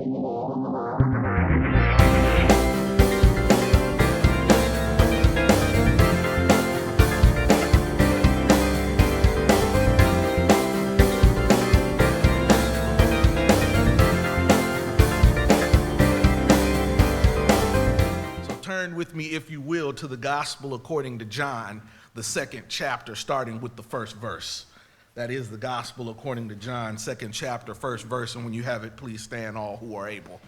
Turn with me, if you will, to the Gospel according to John, the 2nd chapter, starting with the 1st verse. That is the Gospel according to John, 2nd chapter, 1st verse. And when you have it, please stand, all who are able.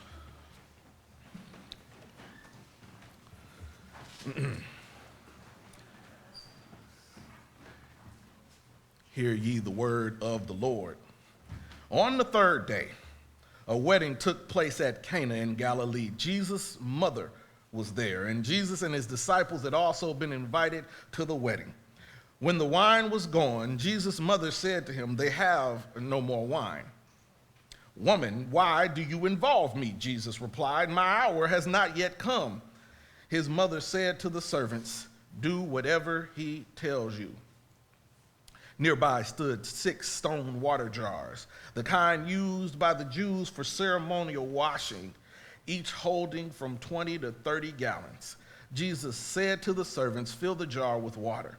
Hear ye the word of the Lord. On the 3rd day, a wedding took place at Cana in Galilee. Jesus' mother was there, and Jesus and his disciples had also been invited to the wedding. When the wine was gone, Jesus' mother said to him, "They have no more wine." "Woman, why do you involve me?" Jesus replied. "My hour has not yet come." His mother said to the servants, "Do whatever he tells you." Nearby stood 6 stone water jars, the kind used by the Jews for ceremonial washing, each holding from 20 to 30 gallons. Jesus said to the servants, "Fill the jar with water."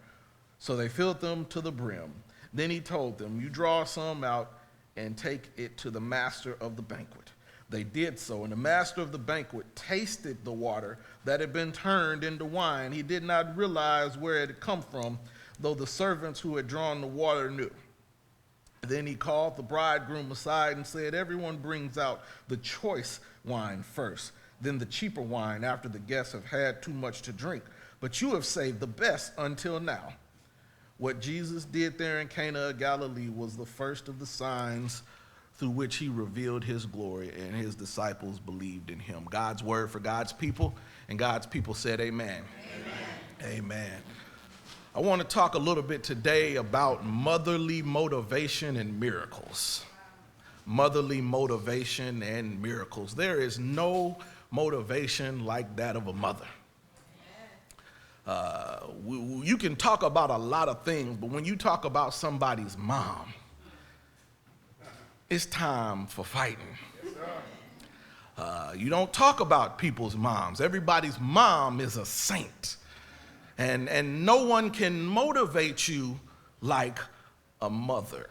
So they filled them to the brim. Then he told them, "You draw some out and take it to the master of the banquet." They did so, and the master of the banquet tasted the water that had been turned into wine. He did not realize where it had come from, though the servants who had drawn the water knew. Then he called the bridegroom aside and said, "Everyone brings out the choice wine first, then the cheaper wine after the guests have had too much to drink. But you have saved the best until now." What Jesus did there in Cana of Galilee was the first of the signs through which he revealed his glory, and his disciples believed in him. God's word for God's people, and God's people said amen. Amen. Amen. I want to talk a little bit today about motherly motivation and miracles. Motherly motivation and miracles. There is no motivation like that of a mother. You can talk about a lot of things, but when you talk about somebody's mom, it's time for fighting. You don't talk about people's moms. Everybody's mom is a saint. And no one can motivate you like a mother.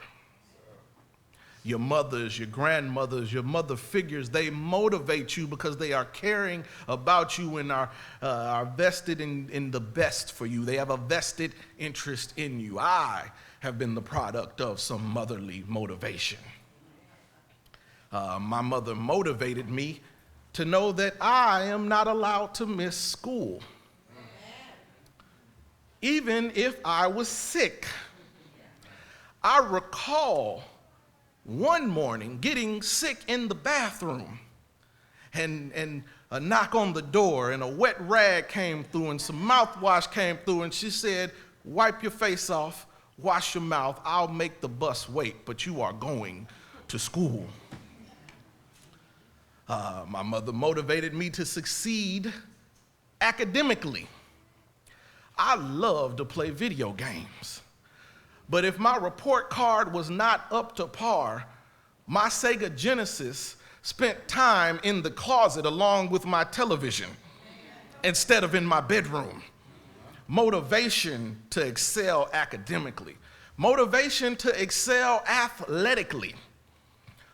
Your mothers, your grandmothers, your mother figures, they motivate you because they are caring about you and are vested in the best for you. They have a vested interest in you. I have been the product of some motherly motivation. My mother motivated me to know that I am not allowed to miss school, even if I was sick. I recall one morning getting sick in the bathroom, and a knock on the door, and a wet rag came through and some mouthwash came through, and she said, "Wipe your face off, wash your mouth, I'll make the bus wait, but you are going to school." My mother motivated me to succeed academically. I love to play video games. But if my report card was not up to par, my Sega Genesis spent time in the closet along with my television instead of in my bedroom. Motivation to excel academically. Motivation to excel athletically.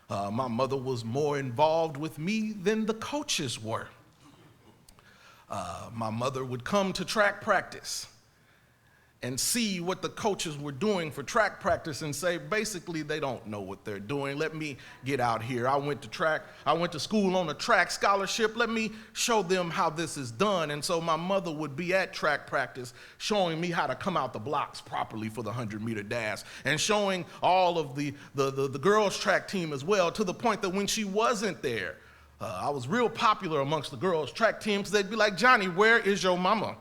My mother was more involved with me than the coaches were. My mother would come to track practice and see what the coaches were doing for track practice and say, basically, they don't know what they're doing. Let me get out here. I went to school on a track scholarship. Let me show them how this is done. And so my mother would be at track practice showing me how to come out the blocks properly for the 100-meter dash, and showing all of the girls' track team as well, to the point that when she wasn't there, I was real popular amongst the girls' track teams. They'd be like, "Johnny, where is your mama?"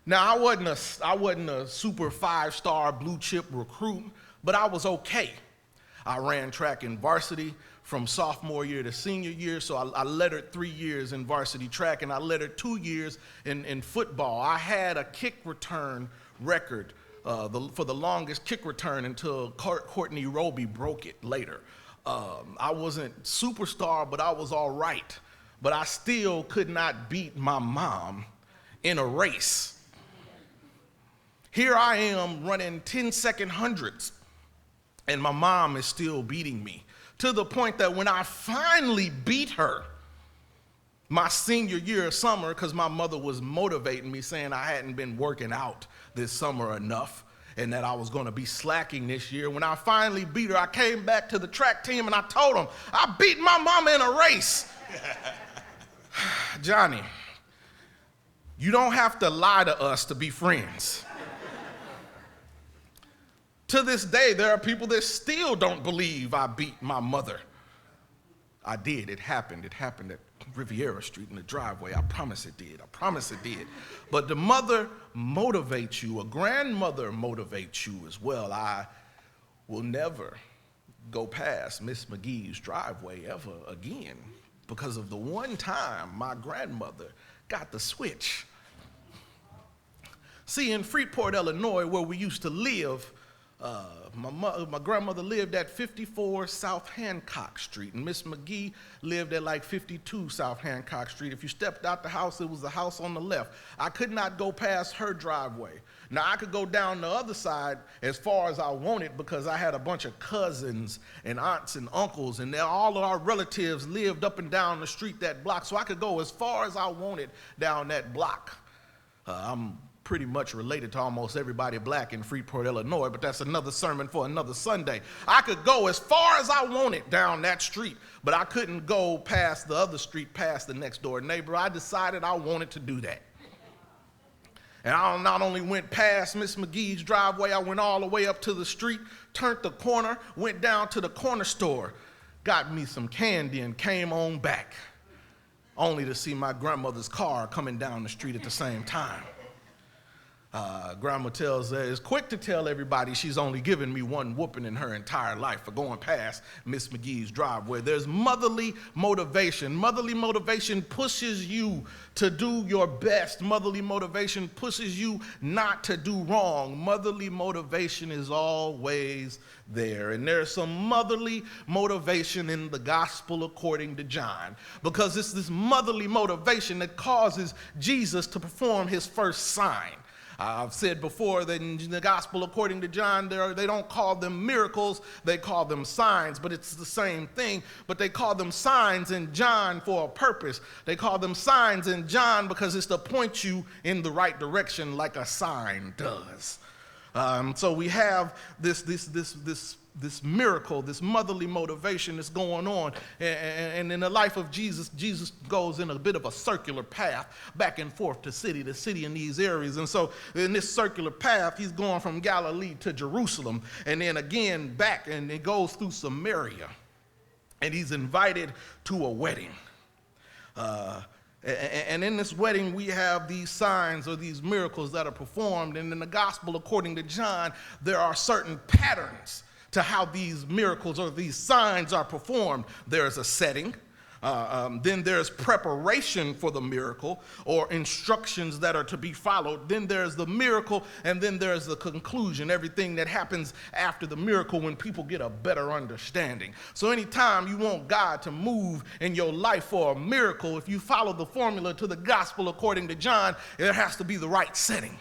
Now, I wasn't a super 5-star blue chip recruit, but I was okay. I ran track in varsity from sophomore year to senior year, so I lettered 3 years in varsity track, and I lettered 2 years in football. I had a kick return record for the longest kick return until Courtney Roby broke it later. I wasn't superstar, but I was all right. But I still could not beat my mom in a race. Here I am running 10-second hundreds, and my mom is still beating me, to the point that when I finally beat her my senior year of summer, because my mother was motivating me, saying I hadn't been working out this summer enough and that I was going to be slacking this year. When I finally beat her, I came back to the track team and I told them, I beat my mama in a race. Johnny, you don't have to lie to us to be friends. To this day, there are people that still don't believe I beat my mother. I did. It happened. It happened at Riviera Street in the driveway. I promise it did. I promise it did. But the mother motivates you. A grandmother motivates you as well. I will never go past Miss McGee's driveway ever again because of the one time my grandmother got the switch. See, in Freeport, Illinois, where we used to live, my grandmother lived at 54 South Hancock Street, and Miss McGee lived at like 52 South Hancock Street. If you stepped out the house, it was the house on the left. I could not go past her driveway. Now, I could go down the other side as far as I wanted because I had a bunch of cousins and aunts and uncles, and all of our relatives lived up and down the street that block, so I could go as far as I wanted down that block. I'm pretty much related to almost everybody black in Freeport, Illinois, but that's another sermon for another Sunday. I could go as far as I wanted down that street, but I couldn't go past the other street, past the next door neighbor. I decided I wanted to do that. And I not only went past Miss McGee's driveway, I went all the way up to the street, turned the corner, went down to the corner store, got me some candy, and came on back, only to see my grandmother's car coming down the street at the same time. Grandma is quick to tell everybody she's only given me one whooping in her entire life for going past Miss McGee's driveway. There's motherly motivation. Motherly motivation pushes you to do your best. Motherly motivation pushes you not to do wrong. Motherly motivation is always there. And there's some motherly motivation in the gospel according to John, because it's this motherly motivation that causes Jesus to perform his first sign. I've said before that in the gospel according to John, they don't call them miracles, they call them signs, but it's the same thing. But they call them signs in John for a purpose. They call them signs in John because it's to point you in the right direction like a sign does. So we have this miracle, this motherly motivation that's going on. And in the life of Jesus, Jesus goes in a bit of a circular path back and forth to city in these areas. And so in this circular path, he's going from Galilee to Jerusalem, and then again back, and it goes through Samaria. And he's invited to a wedding. And in this wedding, we have these signs or these miracles that are performed. And in the gospel according to John, there are certain patterns to how these miracles or these signs are performed. There's a setting, then there's preparation for the miracle or instructions that are to be followed. Then there's the miracle, and then there's the conclusion, everything that happens after the miracle when people get a better understanding. So anytime you want God to move in your life for a miracle, if you follow the formula to the gospel according to John, there has to be the right setting.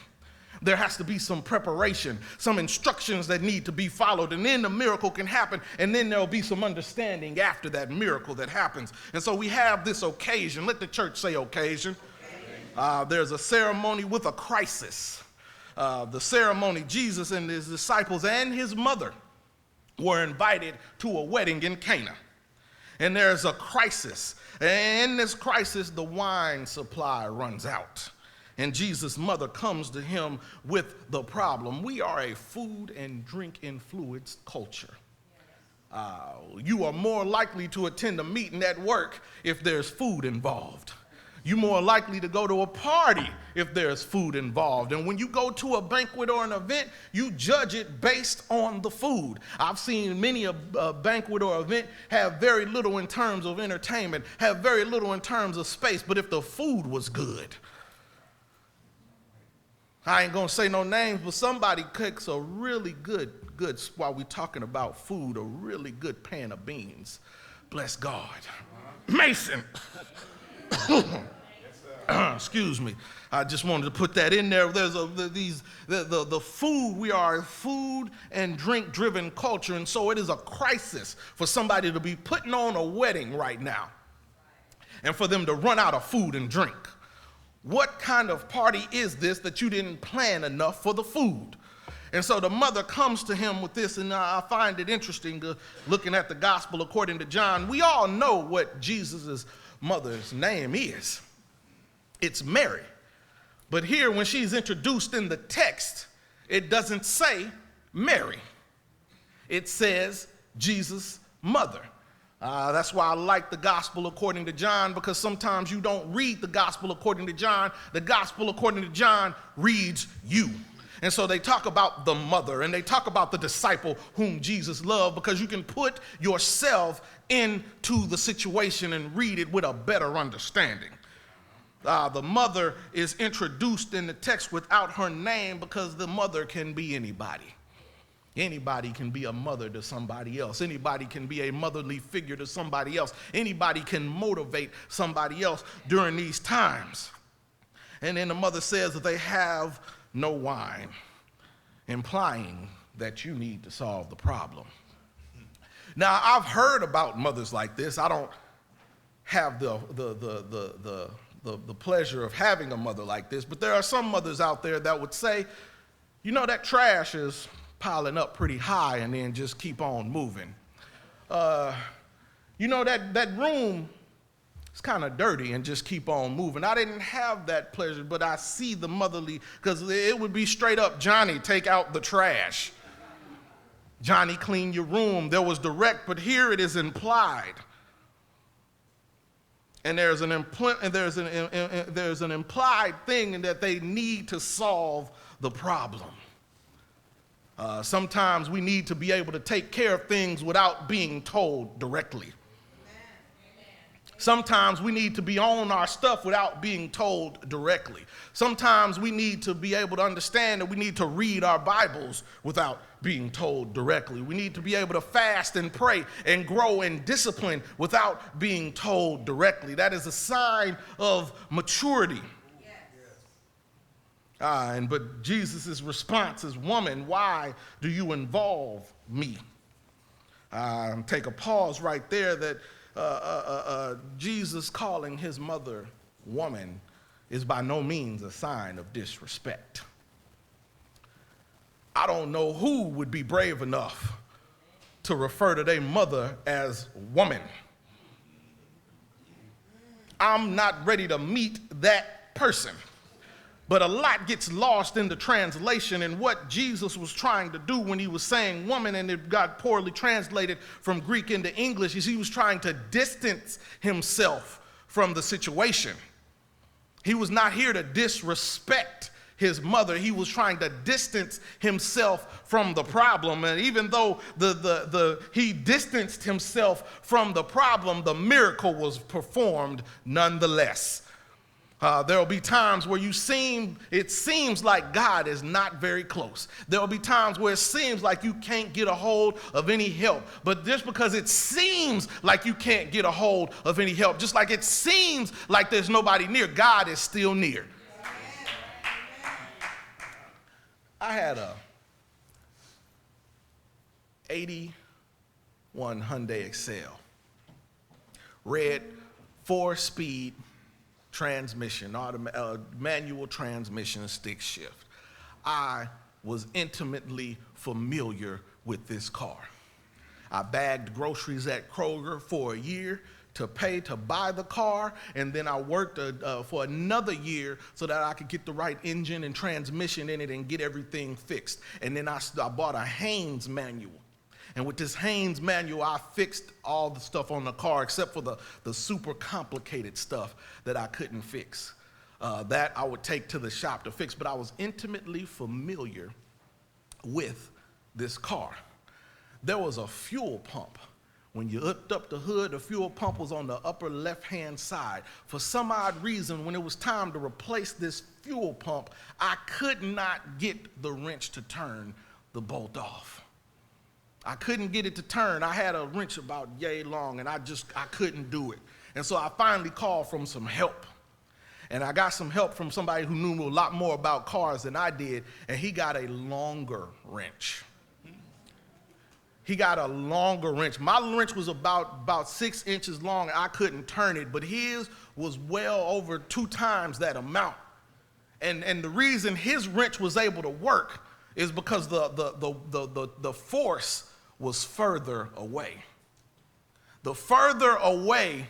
There has to be some preparation, some instructions that need to be followed, and then the miracle can happen, and then there'll be some understanding after that miracle that happens. And so we have this occasion. Let the church say occasion. There's a ceremony with a crisis. The ceremony, Jesus and his disciples and his mother were invited to a wedding in Cana. And there's a crisis. And in this crisis, the wine supply runs out. And Jesus' mother comes to him with the problem. We are a food and drink influenced culture. You are more likely to attend a meeting at work if there's food involved. You're more likely to go to a party if there's food involved. And when you go to a banquet or an event, you judge it based on the food. I've seen many a banquet or event have very little in terms of entertainment, have very little in terms of space, but if the food was good, I ain't gonna say no names, but somebody cooks a really good, while we're talking about food, a really good pan of beans. Bless God. Mason. Excuse me. I just wanted to put that in there. There's the food. We are a food and drink driven culture, and so it is a crisis for somebody to be putting on a wedding right now and for them to run out of food and drink. What kind of party is this that you didn't plan enough for the food? And so the mother comes to him with this, and I find it interesting looking at the gospel according to John. We all know what Jesus' mother's name is. It's Mary. But here, when she's introduced in the text, it doesn't say Mary. It says Jesus' mother. That's why I like the gospel according to John, because sometimes you don't read the gospel according to John. The gospel according to John reads you. And so they talk about the mother and they talk about the disciple whom Jesus loved, because you can put yourself into the situation and read it with a better understanding. The mother is introduced in the text without her name because the mother can be anybody. Anybody can be a mother to somebody else. Anybody can be a motherly figure to somebody else. Anybody can motivate somebody else during these times. And then the mother says that they have no wine, implying that you need to solve the problem. Now, I've heard about mothers like this. I don't have the pleasure of having a mother like this, but there are some mothers out there that would say, you know, that trash is piling up pretty high, and then just keep on moving. You know, that room is kind of dirty, and just keep on moving. I didn't have that pleasure, but I see the motherly, because it would be straight up, Johnny, take out the trash. Johnny, clean your room. There was direct, but here it is implied. And there's an implied thing that they need to solve the problem. Sometimes we need to be able to take care of things without being told directly. Sometimes we need to be on our stuff without being told directly. Sometimes we need to be able to understand that we need to read our Bibles without being told directly. We need to be able to fast and pray and grow in discipline without being told directly. That is a sign of maturity. But Jesus' response is, woman, why do you involve me? Take a pause right there that Jesus calling his mother woman is by no means a sign of disrespect. I don't know who would be brave enough to refer to their mother as woman. I'm not ready to meet that person. But a lot gets lost in the translation, and what Jesus was trying to do when he was saying woman, and it got poorly translated from Greek into English, is he was trying to distance himself from the situation. He was not here to disrespect his mother. He was trying to distance himself from the problem. And even though he distanced himself from the problem, the miracle was performed nonetheless. There will be times where it seems like God is not very close. There will be times where it seems like you can't get a hold of any help. But just because it seems like you can't get a hold of any help, just like it seems like there's nobody near, God is still near. I had a 81 Hyundai Excel, red, 4-speed transmission, manual transmission, stick shift. I was intimately familiar with this car. I bagged groceries at Kroger for a year to buy the car, and then I worked for another year so that I could get the right engine and transmission in it and get everything fixed. And then I bought a Haynes manual. And with this Haynes manual, I fixed all the stuff on the car except for the super complicated stuff that I couldn't fix. That I would take to the shop to fix. But I was intimately familiar with this car. There was a fuel pump When you hooked up the hood, the fuel pump was on the upper left-hand side. For some odd reason, when it was time to replace this fuel pump, I could not get the wrench to turn the bolt off. I couldn't get it to turn. I had a wrench about yay long, and I couldn't do it. And so I finally called for some help. And I got some help from somebody who knew a lot more about cars than I did, and he got a longer wrench. He got a longer wrench. My wrench was about 6 inches long, and I couldn't turn it, but his was well over 2 times that amount. And the reason his wrench was able to work is because the force was further away. The further away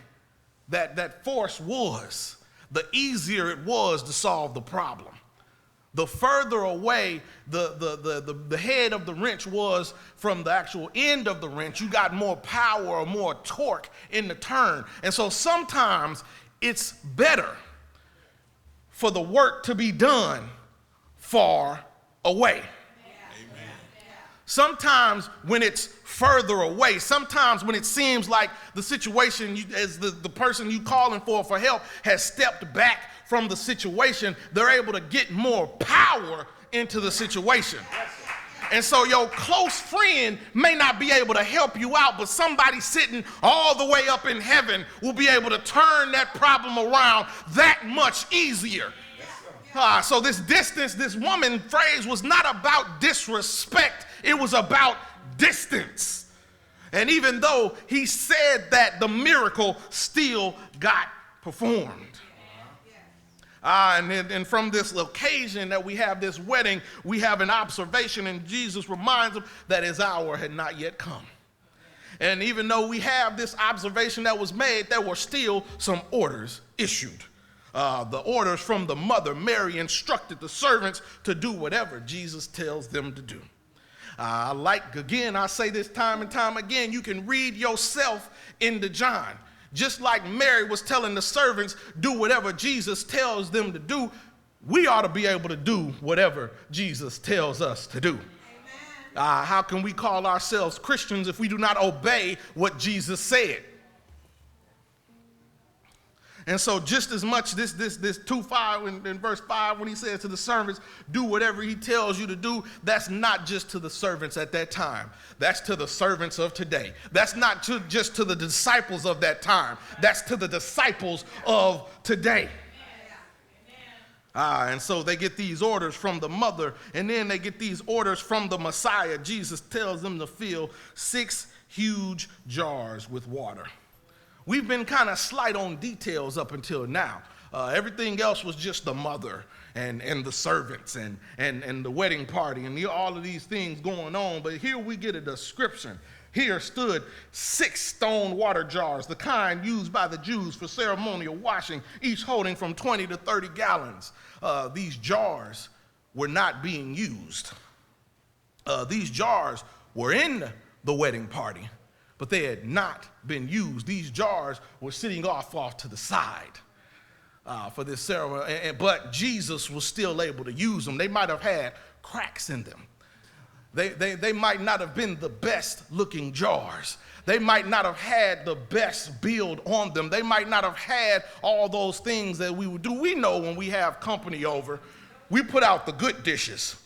that force was, the easier it was to solve the problem. The further away the head of the wrench was from the actual end of the wrench, you got more power or more torque in the turn. And so sometimes it's better for the work to be done far away. Amen. Sometimes when it's further away, sometimes when it seems like the situation, as the person you calling for help has stepped back from the situation, they're able to get more power into the situation. And so your close friend may not be able to help you out, but somebody sitting all the way up in heaven will be able to turn that problem around that much easier. So this woman phrase was not about disrespect, it was about distance. And even though he said that, the miracle still got performed. And from this occasion that we have this wedding, we have an observation, and Jesus reminds them that his hour had not yet come. And even though we have this observation that was made, there were still some orders issued. The orders from the mother, Mary, instructed the servants to do whatever Jesus tells them to do. I say this time and time again, you can read yourself into John. Just like Mary was telling the servants, do whatever Jesus tells them to do, we ought to be able to do whatever Jesus tells us to do. How can we call ourselves Christians if we do not obey what Jesus said? And so just as much this 2:5 in verse 5, when he says to the servants, do whatever he tells you to do, that's not just to the servants at that time. That's to the servants of today. That's not just to the disciples of that time. That's to the disciples of today. And so they get these orders from the mother, and then they get these orders from the Messiah. Jesus tells them to fill 6 huge jars with water. We've been kind of slight on details up until now. Everything else was just the mother and the servants and the wedding party and all of these things going on. But here we get a description. Here stood 6 stone water jars, the kind used by the Jews for ceremonial washing, each holding from 20 to 30 gallons. These jars were not being used. These jars were in the wedding party, but they had not been used. These jars were sitting off to the side for this ceremony, but Jesus was still able to use them. They might have had cracks in them. They might not have been the best looking jars. They might not have had the best build on them. They might not have had all those things that we would do. We know when we have company over, we put out the good dishes.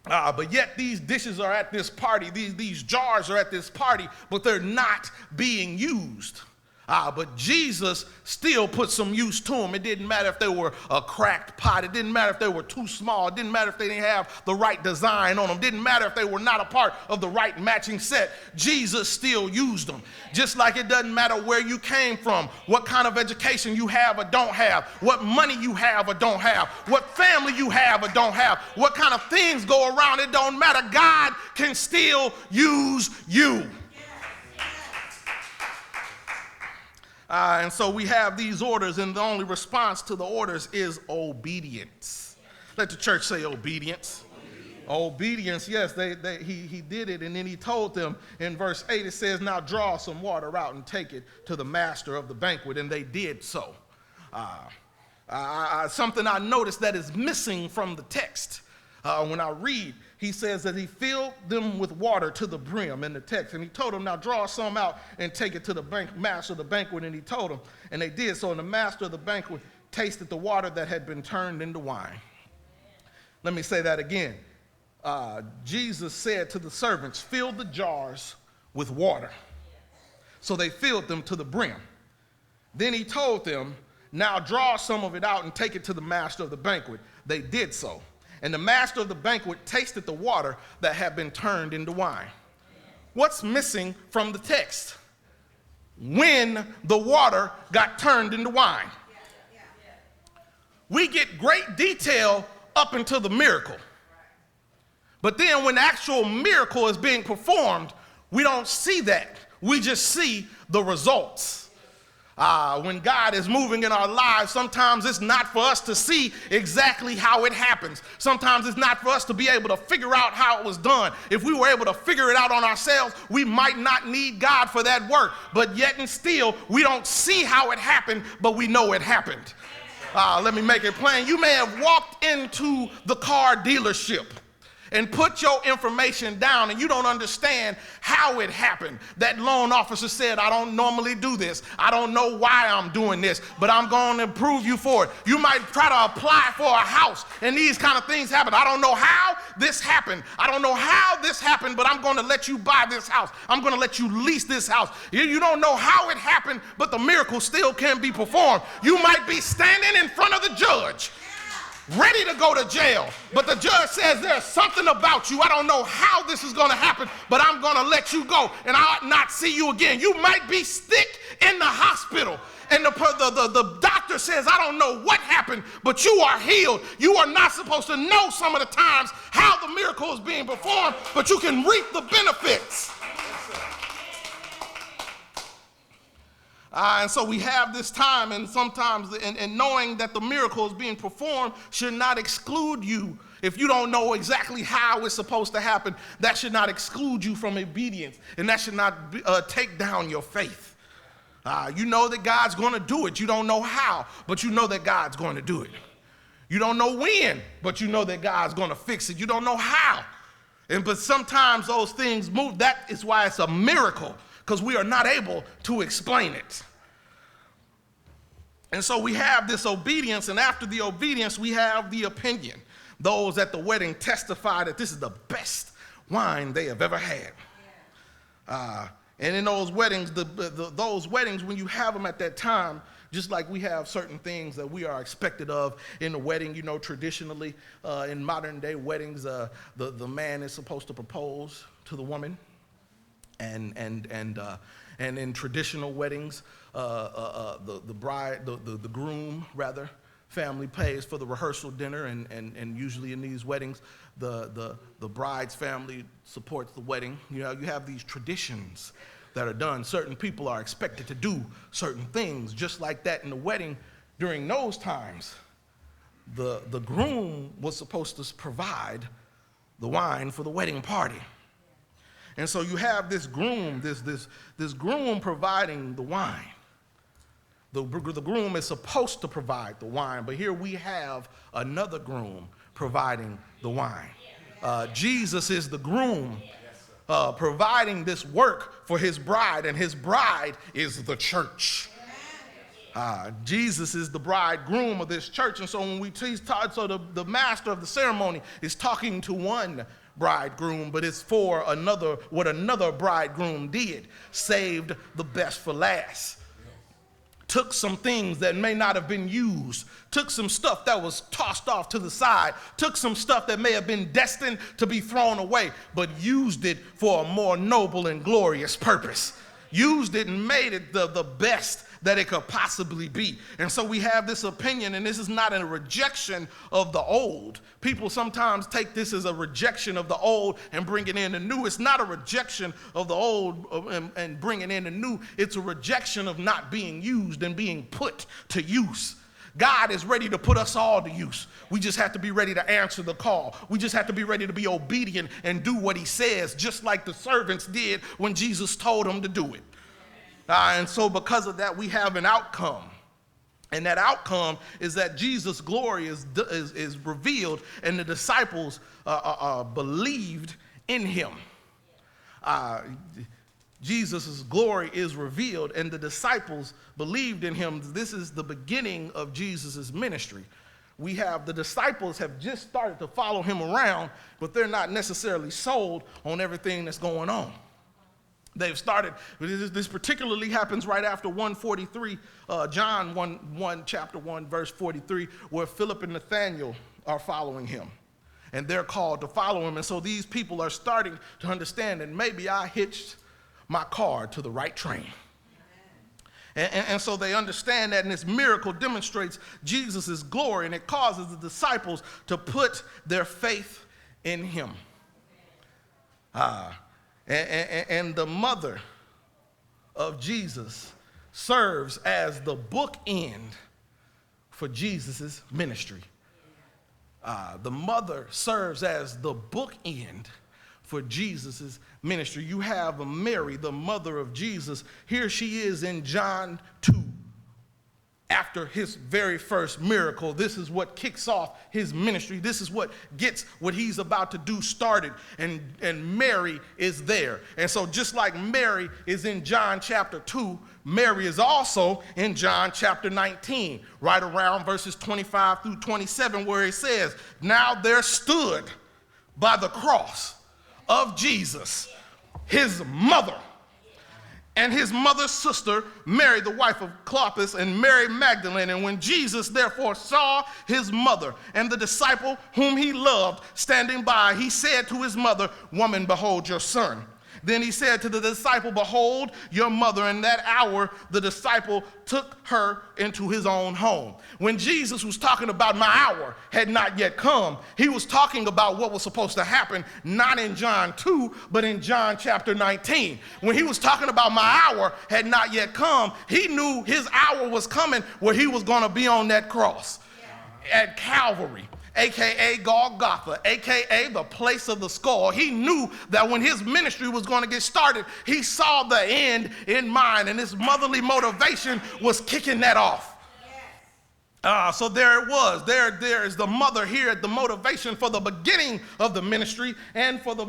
But yet these dishes are at this party, these jars are at this party, but they're not being used. But Jesus still put some use to them. It didn't matter if they were a cracked pot. It didn't matter if they were too small. It didn't matter if they didn't have the right design on them. It didn't matter if they were not a part of the right matching set. Jesus still used them. Just like it doesn't matter where you came from, what kind of education you have or don't have, what money you have or don't have, what family you have or don't have, what kind of things go around. It don't matter. God can still use you. And so we have these orders, and the only response to the orders is obedience. Let the church say obedience. Obedience, yes, he did it, and then he told them in verse 8, it says, now draw some water out and take it to the master of the banquet, and they did so. Something I noticed that is missing from the text when I read, he says that he filled them with water to the brim in the text. And he told them, now draw some out and take it to the master of the banquet. And he told them, and they did so. And the master of the banquet tasted the water that had been turned into wine. Let me say that again. Jesus said to the servants, fill the jars with water. So they filled them to the brim. Then he told them, now draw some of it out and take it to the master of the banquet. They did so. And the master of the banquet tasted the water that had been turned into wine. What's missing from the text? When the water got turned into wine. We get great detail up until the miracle. But then when the actual miracle is being performed, we don't see that. We just see the results. When God is moving in our lives, sometimes it's not for us to see exactly how it happens. Sometimes it's not for us to be able to figure out how it was done. If we were able to figure it out on ourselves, we might not need God for that work. But yet and still, we don't see how it happened, but we know it happened. Let me make it plain. You may have walked into the car dealership and put your information down and you don't understand how it happened. That loan officer said, I don't normally do this. I don't know why I'm doing this, but I'm going to approve you for it. You might try to apply for a house and these kind of things happen. I don't know how this happened. I don't know how this happened, but I'm going to let you buy this house. I'm going to let you lease this house. You don't know how it happened, but the miracle still can be performed. You might be standing in front of the judge, ready to go to jail, but the judge says there's something about you. I don't know how this is going to happen, but I'm going to let you go and I'll not see you again. You might be sick in the hospital and the doctor says, I don't know what happened, but you are healed. You are not supposed to know some of the times how the miracle is being performed, but you can reap the benefits. And so we have this time, and sometimes, and knowing that the miracle is being performed should not exclude you. If you don't know exactly how it's supposed to happen, that should not exclude you from obedience, and that should not take down your faith. You know that God's going to do it. You don't know how, but you know that God's going to do it. You don't know when, but you know that God's going to fix it. You don't know how. But sometimes those things move. That is why it's a miracle, because we are not able to explain it. And so we have this obedience, and after the obedience, we have the opinion. Those at the wedding testify that this is the best wine they have ever had. And in those weddings, those weddings, when you have them at that time, just like we have certain things that we are expected of in the wedding, you know, traditionally, in modern day weddings, the man is supposed to propose to the woman. And in traditional weddings, the bride, the groom rather, family pays for the rehearsal dinner, and usually in these weddings, the bride's family supports the wedding. You know, you have these traditions that are done. Certain people are expected to do certain things, just like that in the wedding. During those times, the groom was supposed to provide the wine for the wedding party. And so you have this groom, this groom providing the wine. The groom is supposed to provide the wine, but here we have another groom providing the wine. Jesus is the groom providing this work for his bride, and his bride is the church. Jesus is the bridegroom of this church, and so when we the master of the ceremony is talking to one bridegroom, but it's for another, what another bridegroom did, saved the best for last. Took some things that may not have been used, took some stuff that was tossed off to the side, took some stuff that may have been destined to be thrown away, but used it for a more noble and glorious purpose. Used it and made it the best that it could possibly be. And so we have this opinion, and this is not a rejection of the old. People sometimes take this as a rejection of the old and bringing in the new. It's not a rejection of the old and bringing in the new. It's a rejection of not being used and being put to use. God is ready to put us all to use. We just have to be ready to answer the call. We just have to be ready to be obedient and do what he says, just like the servants did when Jesus told them to do it. And so because of that, we have an outcome. And that outcome is that Jesus' glory is revealed, and the disciples believed in him. Jesus' glory is revealed, and the disciples believed in him. This is the beginning of Jesus' ministry. We have the disciples have just started to follow him around, but they're not necessarily sold on everything that's going on. They've started, this particularly happens right after 143, John chapter 1, verse 43, where Philip and Nathanael are following him. And they're called to follow him. And so these people are starting to understand that maybe I hitched my car to the right train. And so they understand that, and this miracle demonstrates Jesus' glory, and it causes the disciples to put their faith in him. And the mother of Jesus serves as the bookend for Jesus' ministry. The mother serves as the bookend for Jesus' ministry. You have Mary, the mother of Jesus. Here she is in John 2. After his very first miracle, this is what kicks off his ministry. This is what gets what he's about to do started. And Mary is there. And so just like Mary is in John chapter 2, Mary is also in John chapter 19, right around verses 25 through 27, where it says, "Now there stood by the cross of Jesus his mother, and his mother's sister, Mary, the wife of Clopas, and Mary Magdalene. And when Jesus therefore saw his mother and the disciple whom he loved standing by, he said to his mother, 'Woman, behold your son.' Then he said to the disciple, 'Behold your mother.' And that hour the disciple took her into his own home." When Jesus was talking about my hour had not yet come, he was talking about what was supposed to happen, not in John 2, but in John chapter 19. When he was talking about my hour had not yet come, he knew his hour was coming where he was going to be on that cross at Calvary, a.k.a. Golgotha, a.k.a. the place of the skull. He knew that when his ministry was going to get started, he saw the end in mind, and his motherly motivation was kicking that off. So there it was. There is the mother here at the motivation for the beginning of the ministry and for the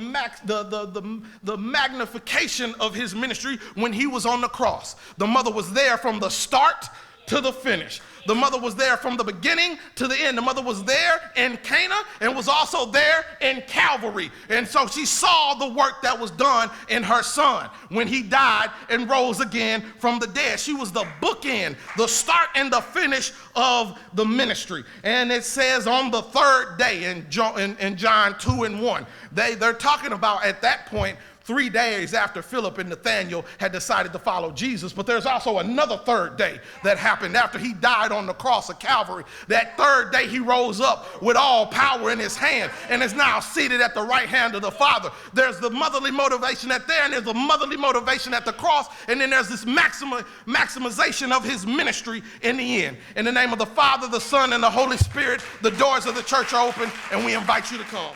magnification of his ministry when he was on the cross. The mother was there from the start to the finish. The mother was there from the beginning to the end. The mother was there in Cana and was also there in Calvary. And so she saw the work that was done in her son when he died and rose again from the dead. She was the bookend, the start and the finish of the ministry. And it says on the third day in John 2 and 1, they're talking about at that point 3 days after Philip and Nathanael had decided to follow Jesus. But there's also another third day that happened after he died on the cross of Calvary. That third day he rose up with all power in his hand and is now seated at the right hand of the Father. There's the motherly motivation at there, and there's the motherly motivation at the cross, and then there's this maximization of his ministry in the end. In the name of the Father, the Son, and the Holy Spirit, the doors of the church are open, and we invite you to come.